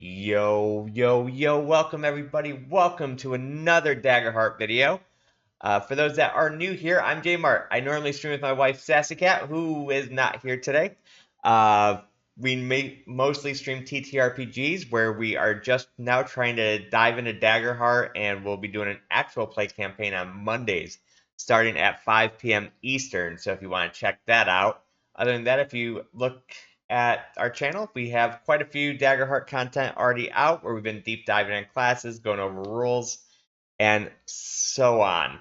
Yo, yo, yo, welcome everybody. Welcome to another Daggerheart video. For those that are new here, I'm J Mart. I normally stream with my wife Sassy Cat, who is not here today. We mostly stream TTRPGs, where we are just now trying to dive into Daggerheart, and we'll be doing an actual play campaign on Mondays, starting at 5 p.m. Eastern. So if you want to check that out. Other than that, if you look at our channel, we have quite a few Daggerheart content already out, where we've been deep diving in classes, going over rules, and so on.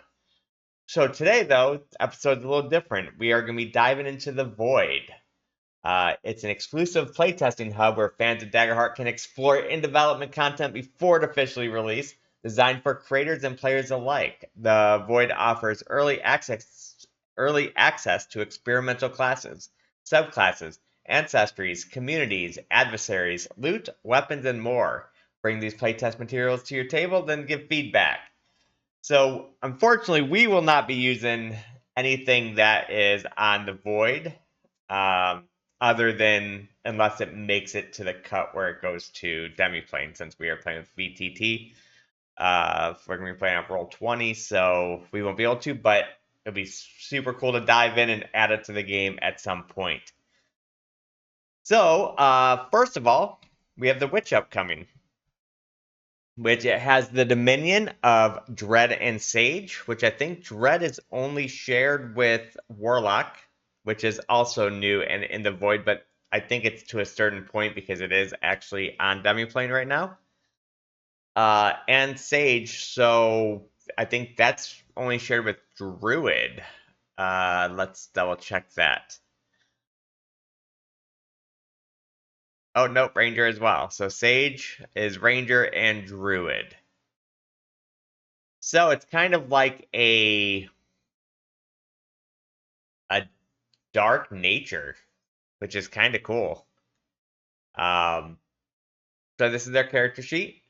So today, though, episode's a little different. We are going to be diving into the Void. It's an exclusive playtesting hub where fans of Daggerheart can explore in-development content before it officially released, designed for creators and players alike. The Void offers early access to experimental classes, subclasses, ancestries, communities, adversaries, loot, weapons, and more. Bring these playtest materials to your table, then give feedback. So, unfortunately, we will not be using anything that is on the Void, um, other than unless it makes it to the cut where it goes to Demiplane, since we are playing with VTT. We're going to be playing on Roll20, so we won't be able to, but it'll be super cool to dive in and add it to the game at some point. So, first of all, we have the Witch upcoming, which it has the Dominion of Dread and Sage, which I think Dread is only shared with Warlock, which is also new and in the Void, but I think it's to a certain point because it is actually on Demiplane right now. And Sage, so I think that's only shared with Druid. Let's double check that. Oh, nope, Ranger as well. So Sage is Ranger and Druid. So it's kind of like a dark nature, which is kind of cool. So this is their character sheet.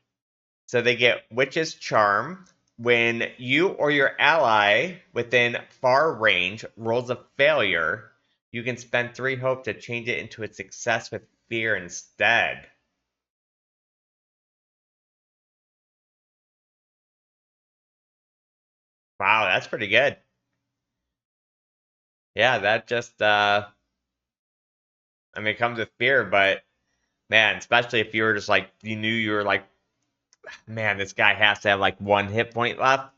So they get Witch's Charm. When you or your ally within far range rolls a failure, you can spend 3 hope to change it into a success with fear instead. Wow, that's pretty good. Yeah, that just I mean, it comes with fear, but man, especially if you were just like you knew you were like, man, this guy has to have like 1 hit point left,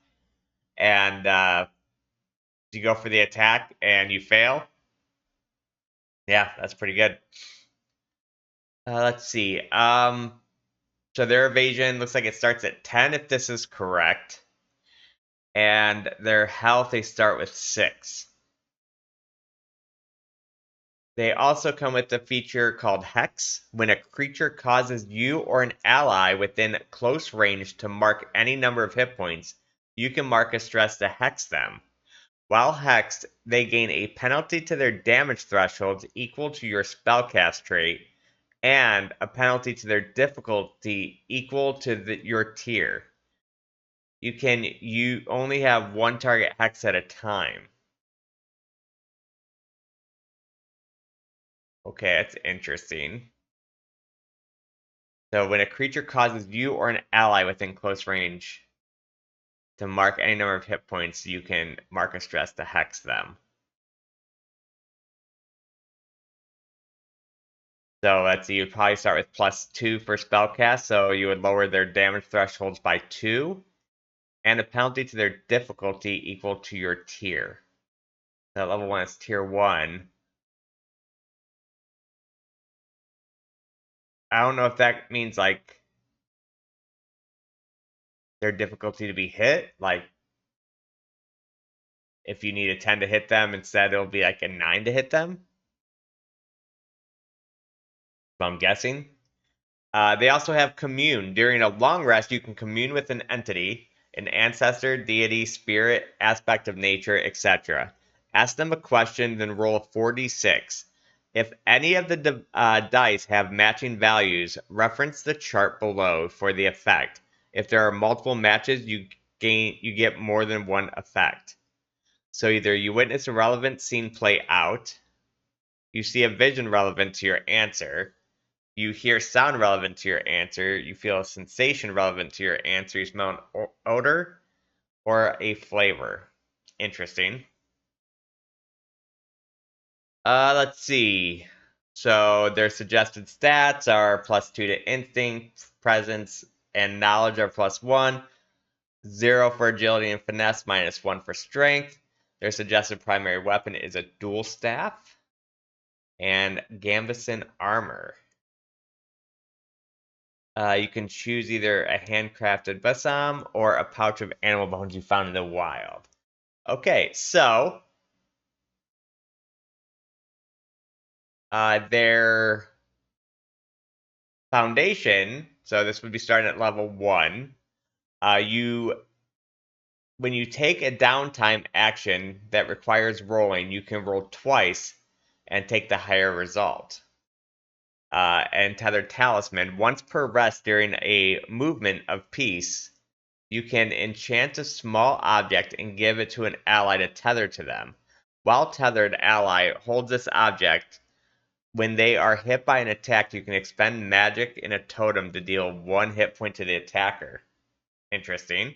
and you go for the attack and you fail. Yeah, that's pretty good. Let's see. So their evasion looks like it starts at 10 if this is correct. And their health, they start with 6. They also come with a feature called Hex. When a creature causes you or an ally within close range to mark any number of hit points, you can mark a stress to hex them. While hexed, they gain a penalty to their damage thresholds equal to your spellcast trait, and a penalty to their difficulty equal to your tier. You only have 1 target hex at a time. Okay, that's interesting. So when a creature causes you or an ally within close range to mark any number of hit points, you can mark a stress to hex them. So let's see, you'd probably start with +2 for spellcast, so you would lower their damage thresholds by 2, and a penalty to their difficulty equal to your tier. So level 1 is tier 1. I don't know if that means like their difficulty to be hit, like if you need a 10 to hit them, instead it'll be like a 9 to hit them. I'm guessing. They also have commune. During a long rest, you can commune with an entity, an ancestor, deity, spirit, aspect of nature, etc. Ask them a question, then roll a 4d6. If any of the dice have matching values, reference the chart below for the effect. If there are multiple matches, you get more than 1 effect. So either you witness a relevant scene play out, you see a vision relevant to your answer, You hear sound relevant to your answer. You feel a sensation relevant to your answer. You smell an odor or a flavor. Interesting. Let's see. So their suggested stats are +2 to instinct, presence, and knowledge are +1. 0 for agility and finesse, -1 for strength. Their suggested primary weapon is a dual staff and gambeson armor. You can choose either a handcrafted besom or a pouch of animal bones you found in the wild. Okay, so their foundation, so this would be starting at level 1. When you take a downtime action that requires rolling, you can roll twice and take the higher result. And tethered talisman, once per rest during a movement of peace, you can enchant a small object and give it to an ally to tether to them. While tethered, ally holds this object. When they are hit by an attack, you can expend magic in a totem to deal 1 hit point to the attacker. Interesting.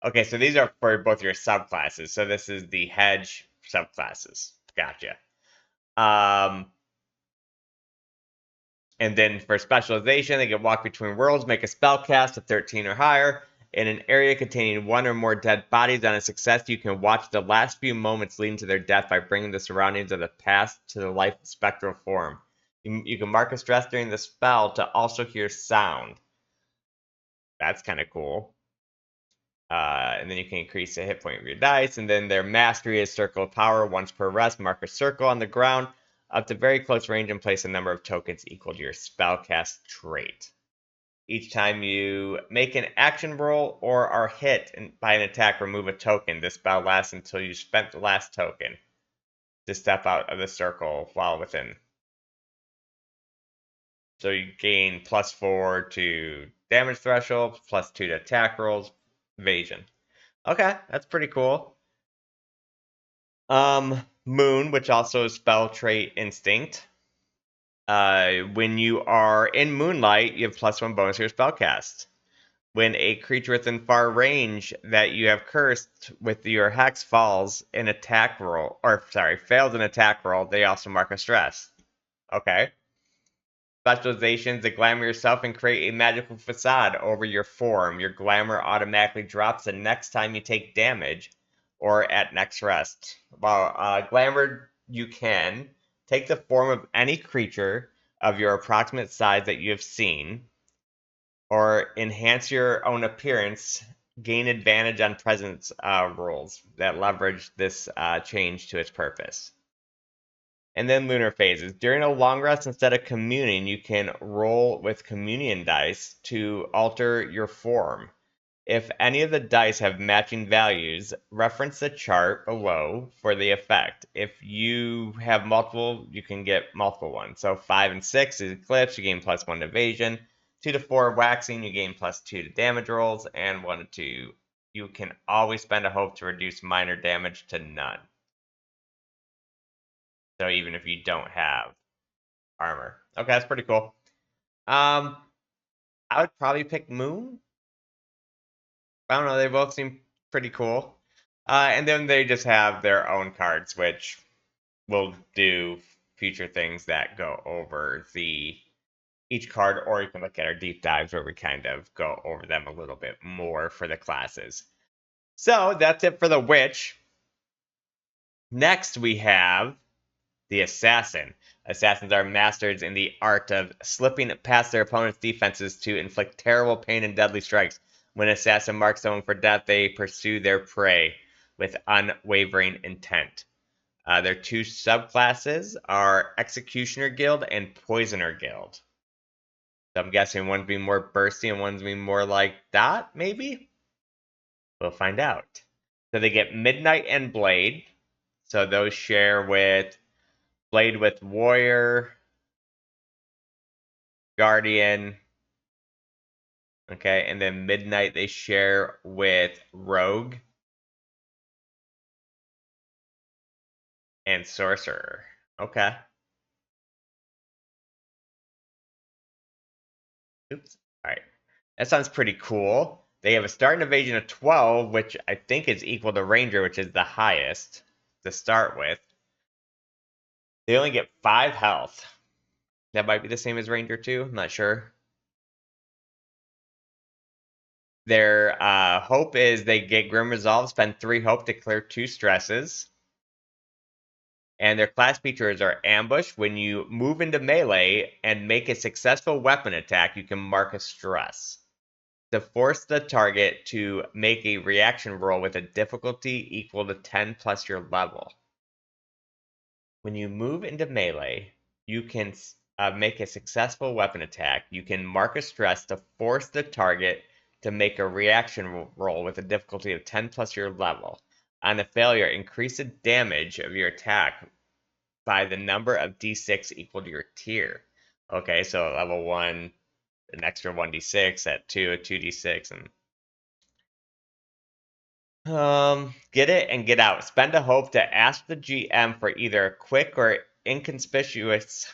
Okay, so these are for both your subclasses. So this is the hedge subclasses. Gotcha. And then for specialization, they can walk between worlds, make a spell cast of 13 or higher. In an area containing 1 or more dead bodies, on a success, you can watch the last few moments leading to their death by bringing the surroundings of the past to the life spectral form. You can mark a stress during the spell to also hear sound. That's kind of cool. And then you can increase the hit point of your dice. And then their mastery is circle of power. Once per rest, mark a circle on the ground up to very close range and place a number of tokens equal to your spellcast trait. Each time you make an action roll or are hit by an attack, remove a token. This spell lasts until you spent the last token to step out of the circle while within. So you gain +4 to damage threshold, +2 to attack rolls, evasion. Okay, that's pretty cool. Moon, which also is spell trait instinct. When you are in moonlight, you have +1 bonus to your spellcast. When a creature within far range that you have cursed with your hex falls an attack roll, or sorry, fails an attack roll, they also mark a stress. Okay. Specializations that glamour yourself and create a magical facade over your form. Your glamour automatically drops the next time you take damage or at next rest. While glamour, you can take the form of any creature of your approximate size that you have seen, or enhance your own appearance, gain advantage on presence rolls that leverage this change to its purpose. And then lunar phases. During a long rest, instead of communing, you can roll with communion dice to alter your form. If any of the dice have matching values, reference the chart below for the effect. If you have multiple, you can get multiple ones. So 5 and 6 is eclipse, you gain +1 to evasion. 2 to 4 waxing, you gain +2 to damage rolls. And 1 to 2, you can always spend a hope to reduce minor damage to none. So even if you don't have armor. Okay, that's pretty cool. I would probably pick Moon. I don't know, they both seem pretty cool. And then they just have their own cards, which will do future things that go over each card, or you can look at our deep dives where we kind of go over them a little bit more for the classes. So that's it for the witch. Next we have the assassin. Assassins are masters in the art of slipping past their opponent's defenses to inflict terrible pain and deadly strikes. When an assassin marks someone for death, they pursue their prey with unwavering intent. Their 2 subclasses are Executioner Guild and Poisoner Guild. So I'm guessing one's being more bursty and one's being more like Dot, maybe? We'll find out. So they get Midnight and Blade. So those share with Blade with Warrior, Guardian, okay, and then Midnight they share with Rogue and Sorcerer. Okay. Oops. All right. That sounds pretty cool. They have a starting evasion of 12, which I think is equal to Ranger, which is the highest to start with. They only get 5 health. That might be the same as Ranger too. I'm not sure. Their hope is they get Grim Resolve, spend 3 hope to clear 2 stresses. And their class features are Ambush. When you move into melee and make a successful weapon attack, you can mark a stress to force the target to make a reaction roll with a difficulty equal to 10 plus your level. When you move into melee, you can make a successful weapon attack. You can mark a stress to force the target to make a reaction roll with a difficulty of 10 plus your level. On a failure, increase the damage of your attack by the number of d6 equal to your tier. Okay, so level 1, an extra 1d6, at 2, a 2d6, and get it and get out. Spend a hope to ask the GM for either a quick or inconspicuous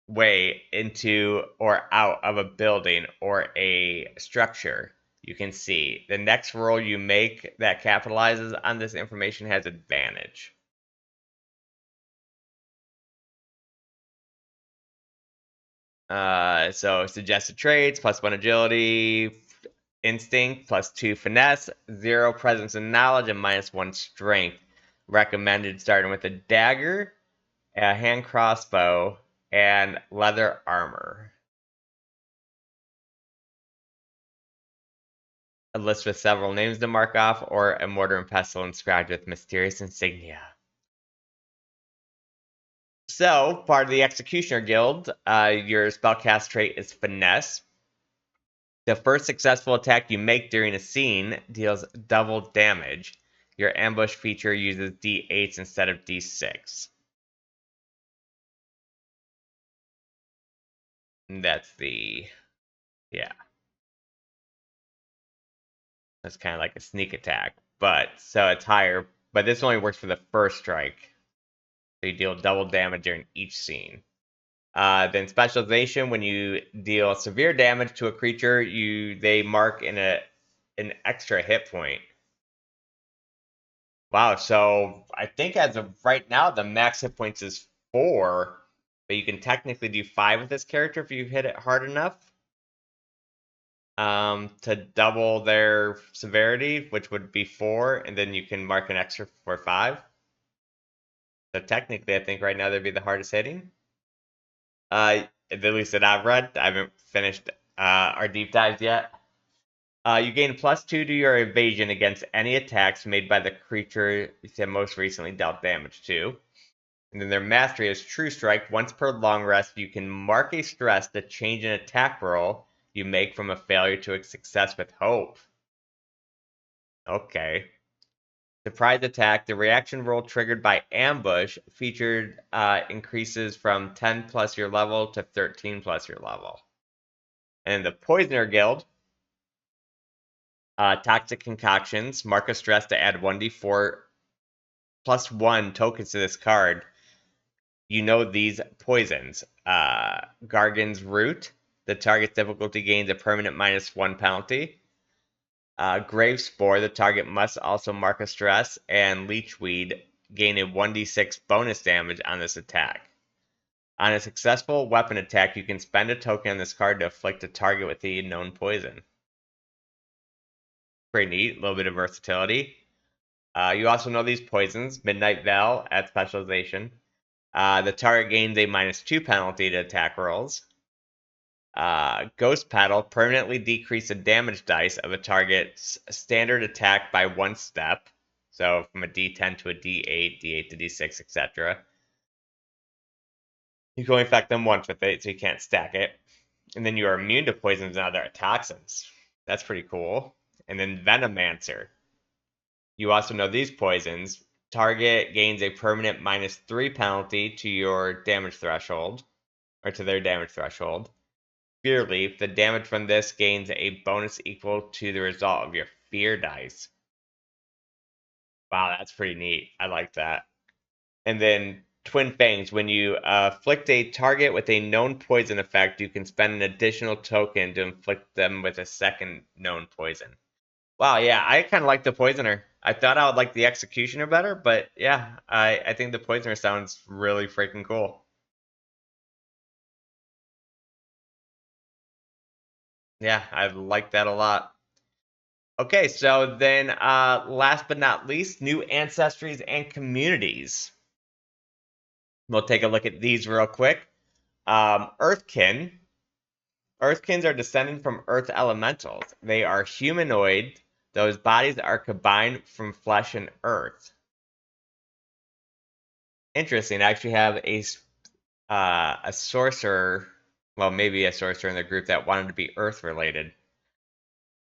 way into or out of a building or a structure you can see. The next roll you make that capitalizes on this information has advantage. So suggested traits, +1 agility, instinct, +2 finesse, 0 presence and knowledge, and -1 strength. Recommended starting with a dagger, a hand crossbow, and leather armor. A list with several names to mark off, or a mortar and pestle inscribed with mysterious insignia. So, part of the Executioner Guild, your spellcast trait is Finesse. The first successful attack you make during a scene deals double damage. Your ambush feature uses d8s instead of d6. And that's yeah. That's kind of like a sneak attack. But, so it's higher. But this only works for the first strike. So you deal double damage during each scene. Then specialization, when you deal severe damage to a creature, they mark in an extra hit point. Wow, so I think as of right now, the max hit points is 4, but you can technically do 5 with this character if you hit it hard enough. To double their severity, which would be 4, and then you can mark an extra for 5. So technically, I think right now they'd be the hardest hitting. At least that I've read. I haven't finished our deep dives yet. You gain +2 to your evasion against any attacks made by the creature that most recently dealt damage to. And then their mastery is True Strike. Once per long rest, you can mark a stress to change an attack roll you make from a failure to a success with hope. Okay. Surprise attack. The reaction roll triggered by ambush featured increases from 10 plus your level to 13 plus your level. And the Poisoner Guild. Toxic concoctions. Mark a stress to add 1d4 +1 tokens to this card. You know these poisons. Gargan's Root. The target's difficulty gains a permanent -1 penalty. Grave Spore. The target must also mark a stress. And Leechweed. Gain a 1d6 bonus damage on this attack. On a successful weapon attack, you can spend a token on this card to afflict a target with the known poison. Pretty neat. A little bit of versatility. You also know these poisons. Midnight Veil at specialization. The target gains a -2 penalty to attack rolls. Ghost Paddle permanently decrease the damage dice of a target's standard attack by 1 step. So from a d10 to a d8, d8 to d6, etc. You can only affect them once with it, so you can't stack it. And then you are immune to poisons and other toxins. That's pretty cool. And then Venomancer. You also know these poisons. Target gains a permanent -3 penalty to your damage threshold, or to their damage threshold. Fear Leaf, the damage from this gains a bonus equal to the result of your fear dice. Wow, that's pretty neat. I like that. And then Twin Fangs. When you afflict a target with a known poison effect, you can spend an additional token to inflict them with a second known poison. Wow, yeah, I kind of like the Poisoner. I thought I would like the Executioner better, but yeah, I think the Poisoner sounds really freaking cool. Yeah, I like that a lot. Okay, so then last but not least, new ancestries and communities. We'll take a look at these real quick. Earthkin. Earthkins are descended from Earth elementals. They are humanoid. Those bodies are combined from flesh and earth. Interesting. I actually have a sorcerer, well, maybe a sorcerer in the group that wanted to be Earth related.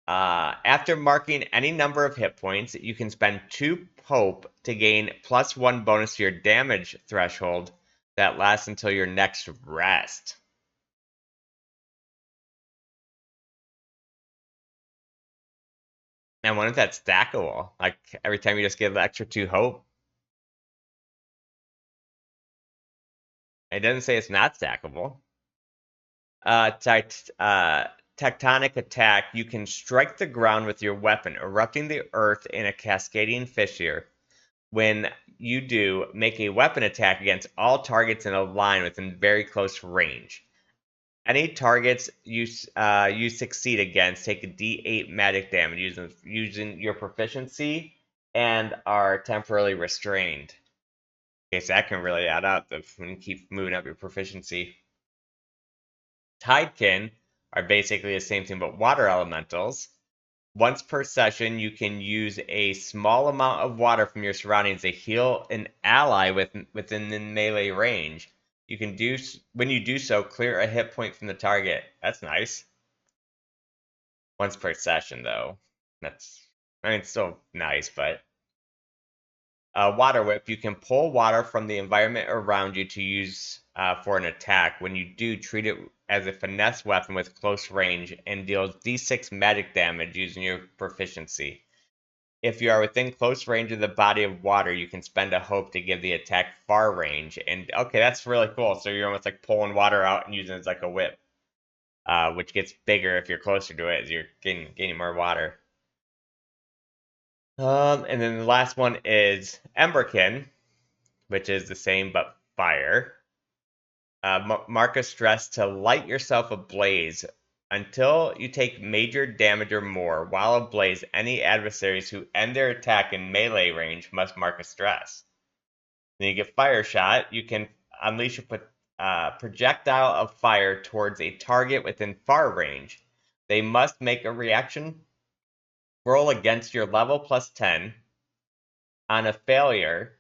After marking any number of hit points, you can spend 2 hope to gain +1 bonus to your damage threshold that lasts until your next rest. Man, what if that's stackable? Like every time you just give the extra 2 hope. It doesn't say it's not stackable. Tectonic attack. You can strike the ground with your weapon, erupting the earth in a cascading fissure. When you do, make a weapon attack against all targets in a line within very close range. Any targets you succeed against take a D8 magic damage using your proficiency and are temporarily restrained. Okay, so that can really add up when you keep moving up your proficiency. Tidekin are basically the same thing but water elementals. Once per session, you can use a small amount of water from your surroundings to heal an ally within the melee range. You can when you do so, clear a hit point from the target. That's nice. Once per session, though. I mean, it's still nice, but water whip. You can pull water from the environment around you to use for an attack. When you do, treat it as a finesse weapon with close range and deals d6 magic damage using your proficiency. If you are within close range of the body of water, you can spend a hope to give the attack far range. And okay, that's really cool. So you're almost like pulling water out and using it as like a whip, which gets bigger if you're closer to it as you're gaining more water. And then the last one is Emberkin, which is the same but fire. Mark a stress to light yourself ablaze until you take major damage or more. While ablaze, any adversaries who end their attack in melee range must mark a stress. Then you get fire shot. You can unleash a projectile of fire towards a target within far range. They must make a reaction roll against your level +10. On a failure,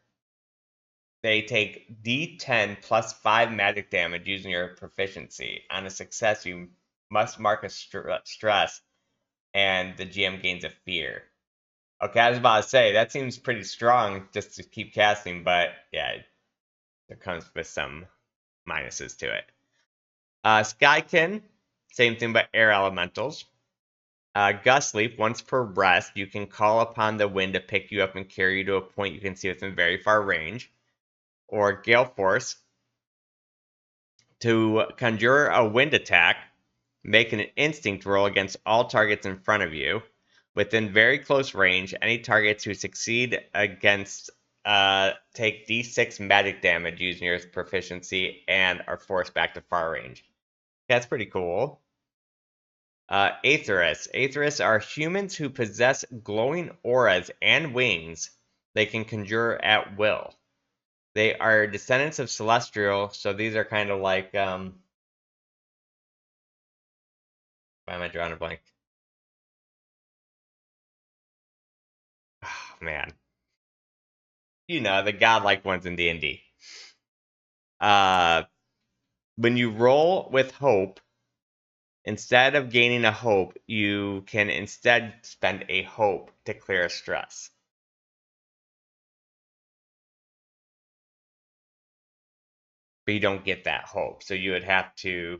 they take D10 +5 magic damage using your proficiency. On a success, you must mark a stress, and the GM gains a fear. Okay, I was about to say, that seems pretty strong just to keep casting, but yeah, there comes with some minuses to it. Skykin, same thing but air elementals. Gust Leap, once per rest, you can call upon the wind to pick you up and carry you to a point you can see within very far range. Or Gale Force, to conjure a wind attack, make an instinct roll against all targets in front of you. Within very close range, any targets who succeed against take d6 magic damage using your proficiency and are forced back to far range. That's pretty cool. Aetherists. Aetherists are humans who possess glowing auras and wings they can conjure at will. They are descendants of Celestial, so these are kind of like, why am I drawing a blank? Oh, man. You know, the godlike ones in D&D. Uh, when you roll with hope, instead of gaining a hope, you can instead spend a hope to clear a stress. But you don't get that hope, so you would have to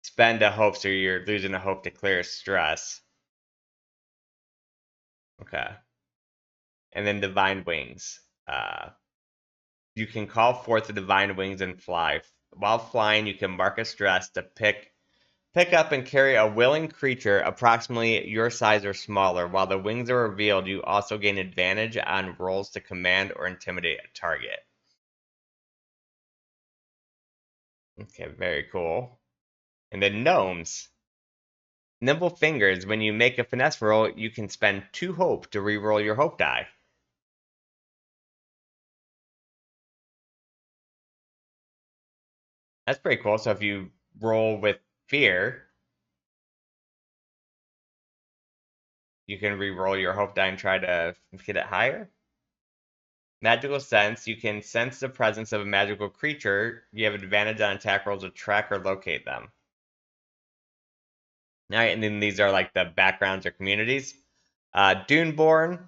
spend a hope, so you're losing a hope to clear stress. Okay. And then Divine Wings. You can call forth the divine wings and fly. While flying, you can mark a stress to pick up and carry a willing creature approximately your size or smaller. While the wings are revealed, you also gain advantage on rolls to command or intimidate a target. Okay, very cool. And then gnomes. Nimble fingers. When you make a finesse roll, you can spend 2 hope to re-roll your hope die. That's pretty cool. So if you roll with fear, you can re-roll your hope die and try to get it higher. Magical sense. You can sense the presence of a magical creature. You have advantage on attack rolls to track or locate them. All right, and then these are like the backgrounds or communities. Duneborn,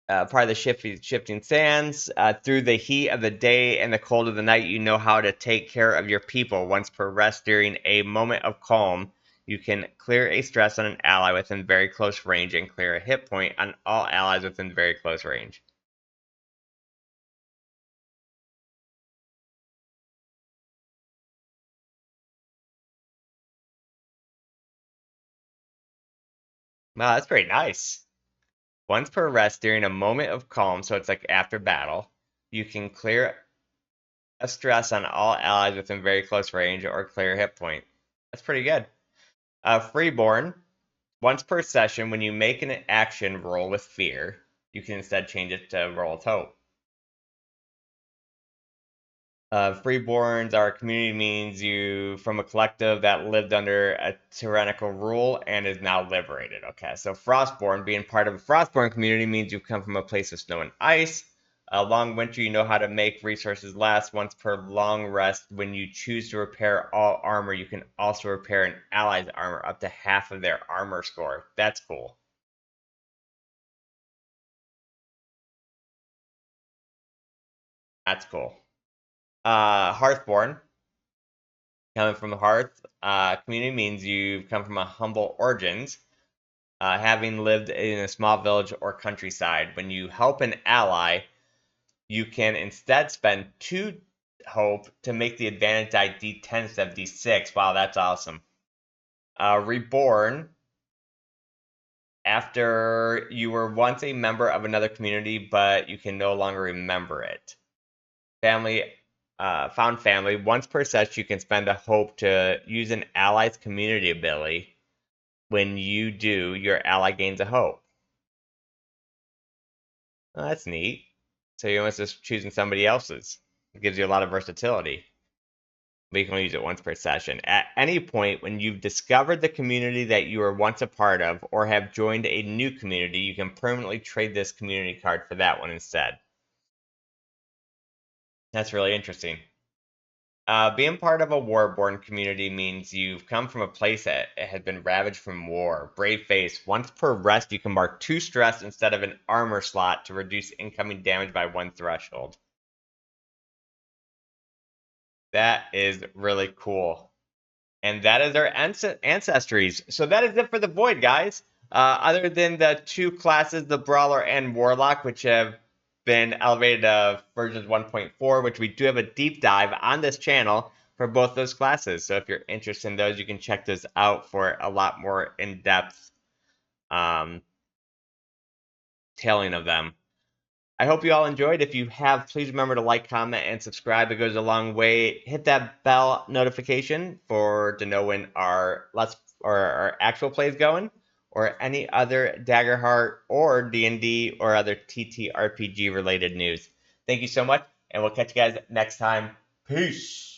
part of the shifting sands. Through the heat of the day and the cold of the night, you know how to take care of your people. Once per rest during a moment of calm, you can clear a stress on an ally within very close range and clear a hit point on all allies within very close range. Wow, that's pretty nice. Once per rest during a moment of calm, so it's like after battle, you can clear a stress on all allies within very close range or clear a hit point. That's pretty good. Freeborn, once per session, when you make an action roll with fear, you can instead change it to roll with hope. Freeborns, our community means you from a collective that lived under a tyrannical rule and is now liberated. Okay, so Frostborn, being part of a Frostborn community means you come from a place of snow and ice. Long winter, you know how to make resources last. Once per long rest, when you choose to repair all armor, you can also repair an ally's armor up to half of their armor score. That's cool. That's cool. Hearthborn, coming from the hearth community means you've come from a humble origins, having lived in a small village or countryside. When you help an ally, you can instead spend 2 hope to make the advantage die d10 instead of d6. Wow, that's awesome. Reborn, after you were once a member of another community, but you can no longer remember it. Family, found family. Once per session, you can spend a hope to use an ally's community ability. When you do, your ally gains a hope. Well, that's neat. So you're almost just choosing somebody else's. It gives you a lot of versatility. But you can only use it once per session. At any point when you've discovered the community that you were once a part of or have joined a new community, you can permanently trade this community card for that one instead. That's really interesting. Being part of a war-born community means you've come from a place that has been ravaged from war. Brave face. Once per rest, you can mark 2 stress instead of an armor slot to reduce incoming damage by 1 threshold. That is really cool. And that is our ancestries. So that is it for the Void, guys. Other than the 2 classes, the Brawler and Warlock, which have been elevated to versions 1.4, which we do have a deep dive on this channel for both those classes. So if you're interested in those, you can check those out for a lot more in-depth tailing of them. I hope you all enjoyed. If you have, please remember to like, comment, and subscribe. It goes a long way. Hit that bell notification to know when our our actual play is going, or any other Daggerheart or D&D or other TTRPG related news. Thank you so much, and we'll catch you guys next time. Peace.